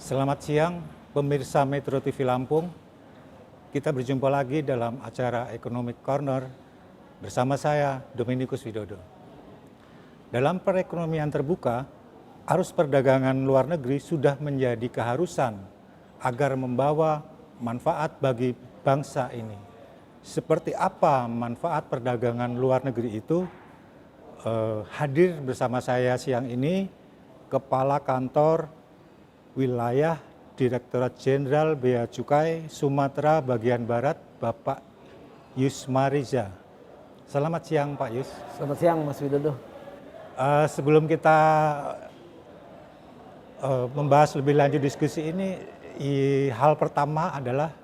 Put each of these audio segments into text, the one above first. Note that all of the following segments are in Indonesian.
Selamat siang, pemirsa Metro TV Lampung. Kita berjumpa lagi dalam acara Economic Corner bersama saya, Dominikus Widodo. Dalam perekonomian terbuka, arus perdagangan luar negeri sudah menjadi keharusan agar membawa manfaat bagi bangsa ini. Seperti apa manfaat perdagangan luar negeri itu? Hadir bersama saya siang ini Kepala Kantor Wilayah Direktorat Jenderal Bea Cukai Sumatera Bagian Barat, Bapak Yusmariza. Selamat siang Pak Yus. Selamat siang Mas Widodo. Sebelum kita membahas lebih lanjut diskusi ini, hal pertama adalah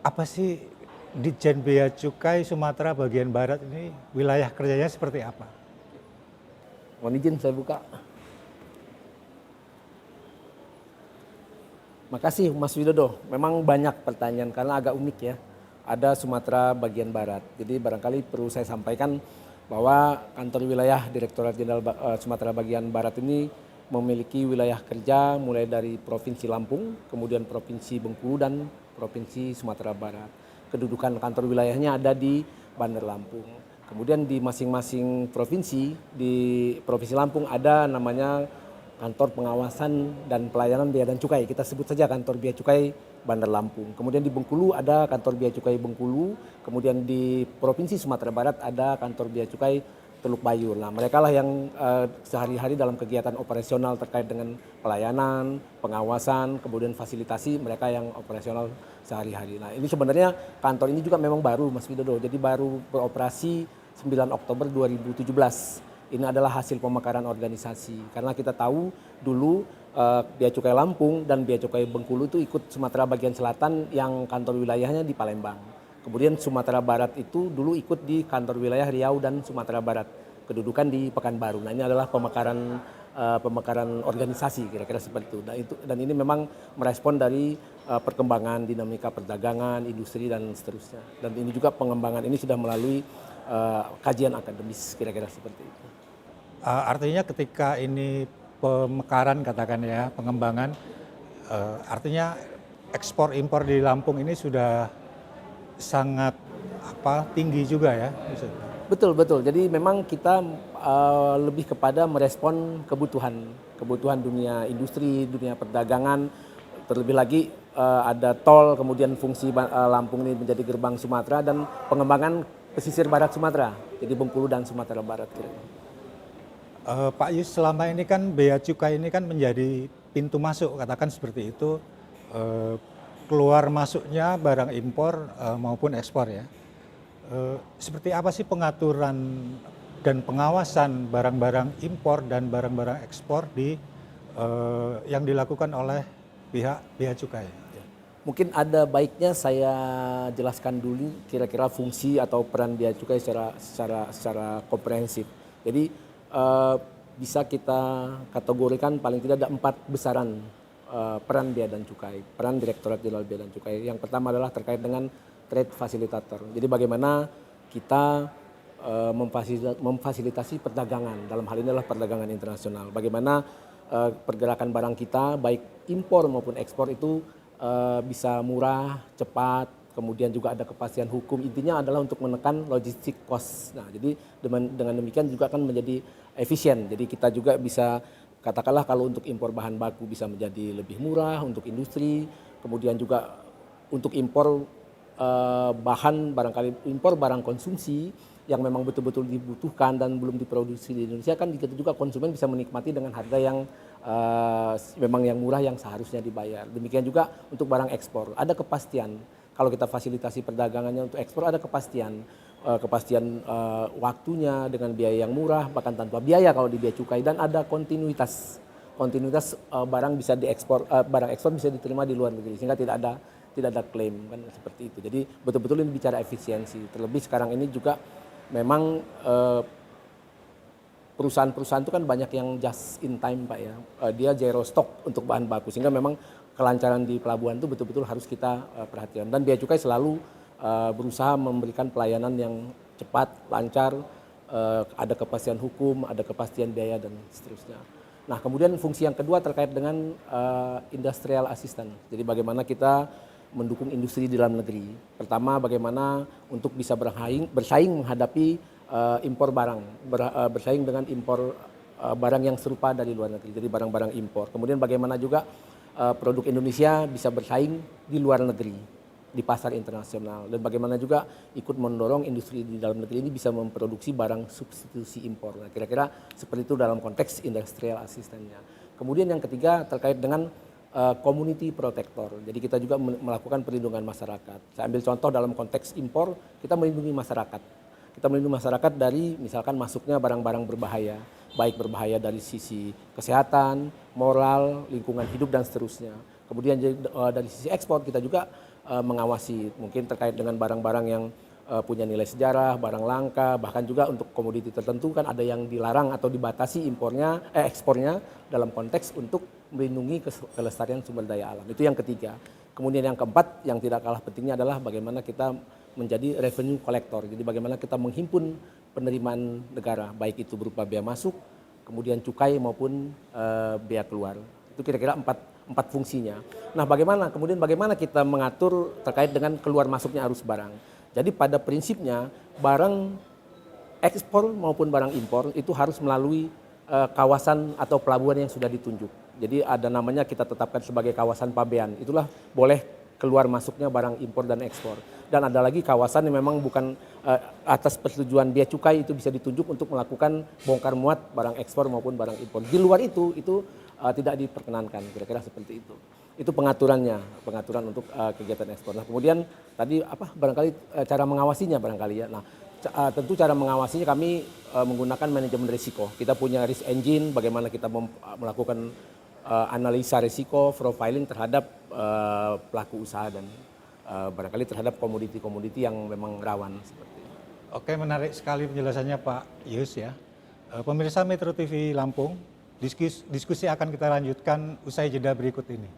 apa sih Ditjen Bea Cukai Sumatera Bagian Barat ini, wilayah kerjanya seperti apa? Mohon izin saya buka. Makasih Mas Widodo. Memang banyak pertanyaan karena agak unik ya. Ada Sumatera Bagian Barat. Jadi barangkali perlu saya sampaikan bahwa kantor wilayah Direktorat Jenderal Sumatera Bagian Barat ini memiliki wilayah kerja mulai dari Provinsi Lampung, kemudian Provinsi Bengkulu dan Provinsi Sumatera Barat. Kedudukan kantor wilayahnya ada di Bandar Lampung. Kemudian di masing-masing provinsi, di Provinsi Lampung ada namanya Kantor Pengawasan dan Pelayanan Bea dan Cukai. Kita sebut saja Kantor Bea Cukai Bandar Lampung. Kemudian di Bengkulu ada Kantor Bea Cukai Bengkulu. Kemudian di Provinsi Sumatera Barat ada Kantor Bea Cukai Teluk Bayur. Nah, mereka lah yang sehari-hari dalam kegiatan operasional terkait dengan pelayanan, pengawasan, kemudian fasilitasi mereka yang operasional sehari-hari. Nah, ini sebenarnya kantor ini juga memang baru Mas Widodo. Jadi baru beroperasi 9 Oktober 2017. Ini adalah hasil pemekaran organisasi. Karena kita tahu dulu Bea Cukai Lampung dan Bea Cukai Bengkulu itu ikut Sumatera Bagian Selatan yang kantor wilayahnya di Palembang. Kemudian Sumatera Barat itu dulu ikut di kantor wilayah Riau dan Sumatera Barat. Kedudukan di Pekanbaru. Nah, ini adalah pemekaran organisasi kira-kira seperti itu. Dan ini memang merespon dari perkembangan dinamika perdagangan, industri dan seterusnya. Dan ini juga pengembangan ini sudah melalui kajian akademis kira-kira seperti itu. Artinya ketika ini pemekaran katakan ya, pengembangan, artinya ekspor impor di Lampung ini sudah sangat tinggi juga ya. Betul. Jadi memang kita lebih kepada merespon kebutuhan dunia industri, dunia perdagangan. Terlebih lagi ada tol, kemudian fungsi Lampung ini menjadi gerbang Sumatera dan pengembangan pesisir barat Sumatera. Jadi Bengkulu dan Sumatera Barat kira-kira. Pak Yus, selama ini kan bea cukai ini kan menjadi pintu masuk, katakan seperti itu, keluar masuknya barang impor maupun ekspor ya. Seperti apa sih pengaturan dan pengawasan barang-barang impor dan barang-barang ekspor yang dilakukan oleh pihak bea cukai? Mungkin ada baiknya saya jelaskan dulu kira-kira fungsi atau peran bea cukai secara komprehensif. Jadi bisa kita kategorikan paling tidak ada 4 besaran peran bea dan cukai, peran Direktorat Jenderal Bea dan Cukai. Yang pertama adalah terkait dengan trade facilitator. Jadi bagaimana kita memfasilitasi perdagangan, dalam hal ini adalah perdagangan internasional. Bagaimana pergerakan barang kita baik impor maupun ekspor itu bisa murah, cepat, kemudian juga ada kepastian hukum. Intinya adalah untuk menekan logistik cost. Nah, jadi dengan demikian juga akan menjadi efisien. Jadi kita juga bisa katakanlah kalau untuk impor bahan baku bisa menjadi lebih murah untuk industri, kemudian juga untuk impor bahan barangkali impor barang konsumsi yang memang betul-betul dibutuhkan dan belum diproduksi di Indonesia kan juga konsumen bisa menikmati dengan harga yang memang yang murah yang seharusnya dibayar. Demikian juga untuk barang ekspor ada kepastian. Kalau kita fasilitasi perdagangannya untuk ekspor ada kepastian waktunya dengan biaya yang murah bahkan tanpa biaya kalau di bea cukai dan ada kontinuitas barang bisa diekspor barang ekspor bisa diterima di luar negeri sehingga tidak ada klaim kan seperti itu. Jadi betul-betul ini bicara efisiensi. Terlebih sekarang ini juga memang perusahaan-perusahaan itu kan banyak yang just in time Pak ya. Dia zero stock untuk bahan baku sehingga memang kelancaran di pelabuhan itu betul-betul harus kita perhatikan. Dan bea cukai selalu berusaha memberikan pelayanan yang cepat, lancar, ada kepastian hukum, ada kepastian biaya dan seterusnya. Nah, kemudian fungsi yang kedua terkait dengan industrial assistance. Jadi bagaimana kita mendukung industri di dalam negeri. Pertama, bagaimana untuk bisa bersaing menghadapi impor barang, bersaing dengan impor barang yang serupa dari luar negeri, jadi barang-barang impor. Kemudian bagaimana juga produk Indonesia bisa bersaing di luar negeri, di pasar internasional. Dan bagaimana juga ikut mendorong industri di dalam negeri ini bisa memproduksi barang substitusi impor. Nah, kira-kira seperti itu dalam konteks industrial assistance-nya. Kemudian yang ketiga terkait dengan community protector. Jadi kita juga melakukan perlindungan masyarakat. Saya ambil contoh dalam konteks impor, kita melindungi masyarakat. Kita melindungi masyarakat dari misalkan masuknya barang-barang berbahaya, baik berbahaya dari sisi kesehatan, moral, lingkungan hidup dan seterusnya. Kemudian dari sisi ekspor kita juga mengawasi mungkin terkait dengan barang-barang yang punya nilai sejarah, barang langka, bahkan juga untuk komoditi tertentu kan ada yang dilarang atau dibatasi ekspornya dalam konteks untuk melindungi kelestarian sumber daya alam. Itu yang ketiga. Kemudian yang keempat yang tidak kalah pentingnya adalah bagaimana kita menjadi revenue collector. Jadi bagaimana kita menghimpun penerimaan negara, baik itu berupa bea masuk, kemudian cukai maupun bea keluar. Itu kira-kira empat fungsinya. Nah, bagaimana kita mengatur terkait dengan keluar masuknya arus barang. Jadi pada prinsipnya barang ekspor maupun barang impor itu harus melalui kawasan atau pelabuhan yang sudah ditunjuk. Jadi ada namanya kita tetapkan sebagai kawasan pabean. Itulah boleh keluar masuknya barang impor dan ekspor. Dan ada lagi kawasan yang memang bukan atas persetujuan bea cukai itu bisa ditunjuk untuk melakukan bongkar muat barang ekspor maupun barang impor. Di luar itu tidak diperkenankan, kira-kira seperti itu. Itu pengaturan untuk kegiatan ekspor. Nah, kemudian tadi barangkali cara mengawasinya barangkali ya. Nah, tentu cara mengawasinya kami menggunakan manajemen risiko. Kita punya risk engine, bagaimana kita melakukan analisa risiko, profiling terhadap pelaku usaha dan barangkali terhadap komoditi-komoditi yang memang rawan seperti itu. Oke, menarik sekali penjelasannya Pak Yus ya. Pemirsa Metro TV Lampung, diskusi akan kita lanjutkan usai jeda berikut ini.